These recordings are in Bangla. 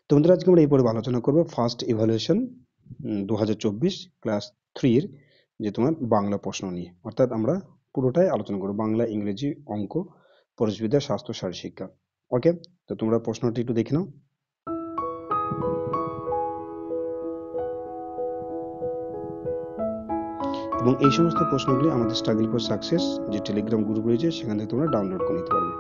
তো বন্ধুরা, আজকে আমরা এই পর্বে আলোচনা করব ফার্স্ট ইভালুয়েশন 2024 ক্লাস 3 এর যে তোমার বাংলা প্রশ্ন নিয়ে, অর্থাৎ আমরা পুরোটাই আলোচনা করব, বাংলা, ইংরেজি, অঙ্ক, পরিবেশবিদ্যা, স্বাস্থ্য, শারীরশিক্ষা। ওকে, তো তোমরা প্রশ্নটি একটু দেখে নাও। এবং এই সমস্ত প্রশ্নগুলি আমাদের স্ট্রাগল ফর সাকসেস যে টেলিগ্রাম গ্রুপ রয়েছে সেখান থেকে তোমরা ডাউনলোড করে নিতে পারবে।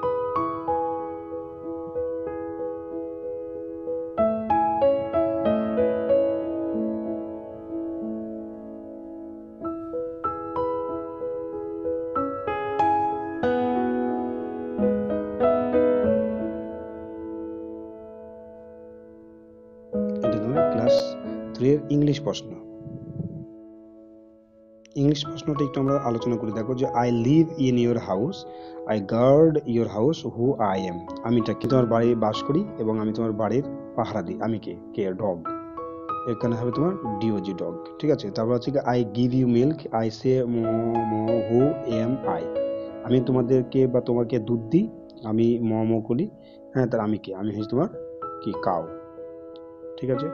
এটা তোমার ক্লাস 3 এর ইংলিশ প্রশ্ন। ইংলিশ প্রশ্নটা একটু আমরা আলোচনা করে দেখো যে I live in your house, I guard your house, who I am. আমিটা কি তোমার বাড়ি বাস করি এবং আমি তোমার বাড়ির পাহারা দিই। আমি কে? কে ডগ। এখানে হবে তোমার ডিওজি ডগ। ঠিক আছে, তারপর হচ্ছে I give you milk, I say who am I. আমি তোমাদেরকে বা তোমাকে দুধ দিই, আমি করি। হ্যাঁ, তার আমি কে? আমি হচ্ছে তোমার কি? কাউ। ঠিক আছে,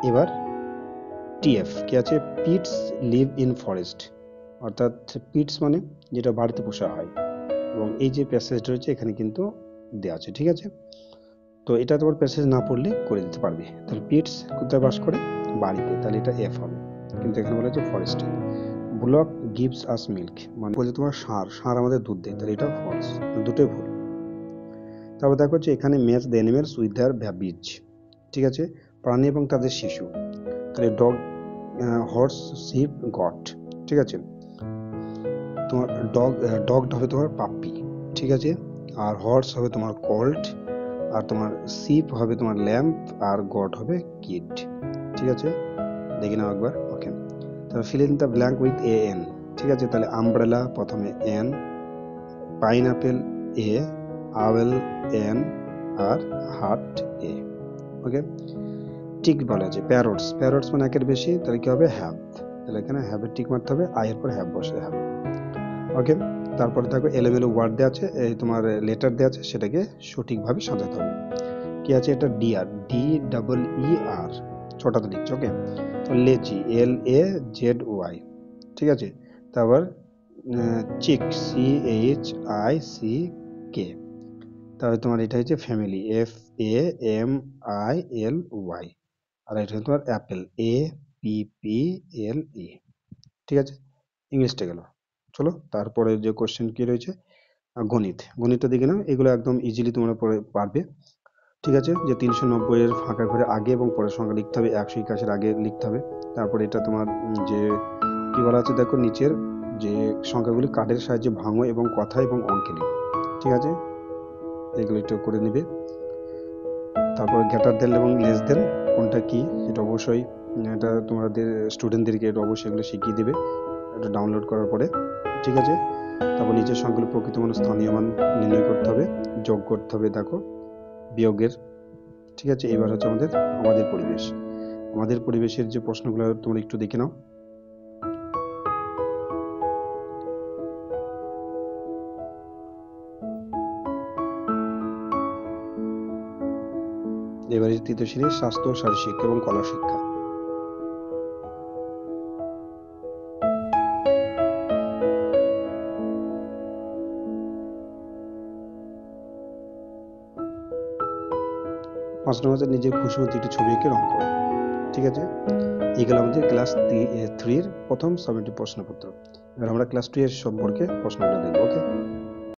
এবার টিএফ কি আছে? পিটস লিভ ইন ফরেস্ট, অর্থাৎ পিটস মানে যেটা বাড়িতে পোষা হয়, এবং এই যে প্যাসেজটা রয়েছে এখানে কিন্তু দেওয়া আছে। ঠিক আছে, তো এটা তোমার প্যাসেজ না পড়লে করে দিতে পারবে। তাহলে পিটস কোথায় বাস করে? বাড়িতে, তাহলে এটা এফ হবে, কিন্তু এখানে বলা হচ্ছে ফরেস্টে। ব্লক গিভস আস মিল্ক, মানে বলছে তোমার ষাঁড় আমাদের দুধ দেয়, তাহলে এটা ফলস, দুটোই ভুল। তারপর দেখো হচ্ছে এখানে match the animals with their babies. ঠিক আছে, প্রাণী এবং তাদের শিশু, তাহলে ডগ, হর্স, শিপ, গট। ঠিক আছে, তোমার ডগটা হবে তোমার পাপ্পি। ঠিক আছে, আর হর্স হবে তোমার কোল্ট, আর তোমার শিপ হবে তোমার ল্যাম্প, আর গট হবে কিড। ঠিক আছে, দেখে নাও একবার। ওকে, তাহলে fill in the blank with A N. ঠিক আছে, তাহলে আমব্রেলা প্রথমে এন, পাইনাপেল এ, আওয়েল এন, আর হার্ট এ। ওকে, টিক বলা আছে প্যারটস মানে একের বেশি, তাহলে কি হবে? হ্যাভ। তাহলে এখানে হ্যাভের টিক মারতে হবে, আই এর পর হ্যাভ বসে হ্যাভ। ওকে, তারপরে দেখো এলোমেলো ওয়ার্ড দেওয়া আছে, এই তোমার লেটার দেওয়া আছে, সেটাকে সঠিকভাবে সাজাতে হবে। কি আছে? এটা ডিআর, ডি ডাবল ই আর, ছোটাতে লিখছে। ওকে, তো লেচি, এল এ জেড ওয়াই। ঠিক আছে, তারপর chick, C H I C K. তারপরে তোমার এটা হচ্ছে family, F A M I L Y. আর এটা হচ্ছে তোমার apple, A P P L E. ঠিক আছে, ইংলিশটা গেল। চলো তারপরে যে কোশ্চেন কি রয়েছে, গণিতটা দেখে নাও। এগুলো একদম ইজিলি তোমরা পারবে। ঠিক আছে, যে 390 এর ফাঁকা ঘরে আগে এবং পরের সংখ্যা লিখতে হবে, 181 আগে লিখতে হবে। তারপরে এটা তোমার যে কি বলা আছে দেখো, নিচের যে সংখ্যাগুলি কার্ডের সাহায্যে ভাঙো এবং কথা এবং অঙ্কে লিখো। ঠিক আছে, এগুলো একটু করে নিবে। তারপর গ্রেটার দেন এবং লেস দেন কোনটা কি, এটা অবশ্যই এটা তোমাদের স্টুডেন্টদেরকে এটা অবশ্যই এগুলো শিখিয়ে দেবে এটা ডাউনলোড করার পরে। ঠিক আছে, তারপর নিচের সংখ্যাগুলো প্রকৃত মান, স্থানীয় মান নির্ণয় করতে হবে, যোগ করতে হবে দেখো বিয়োগের। ঠিক আছে, এবার হচ্ছে আমাদের পরিবেশের যে প্রশ্নগুলো তোমরা একটু দেখে নাও। এবারে তৃতীয় শ্রেণীর স্বাস্থ্য, শারীরশিক্ষা এবং কলা শিক্ষা। পাঁচ নম্বর হচ্ছে নিজের খুশি মতো একটি ছবি এঁকে রং করো। ঠিক আছে, এগুলো আমাদের ক্লাস 3 এর প্রথম সাবমিটিভ প্রশ্নপত্র। এবার আমরা ক্লাস 2 এর সম্পর্কে প্রশ্নগুলো দেখবো। ওকে।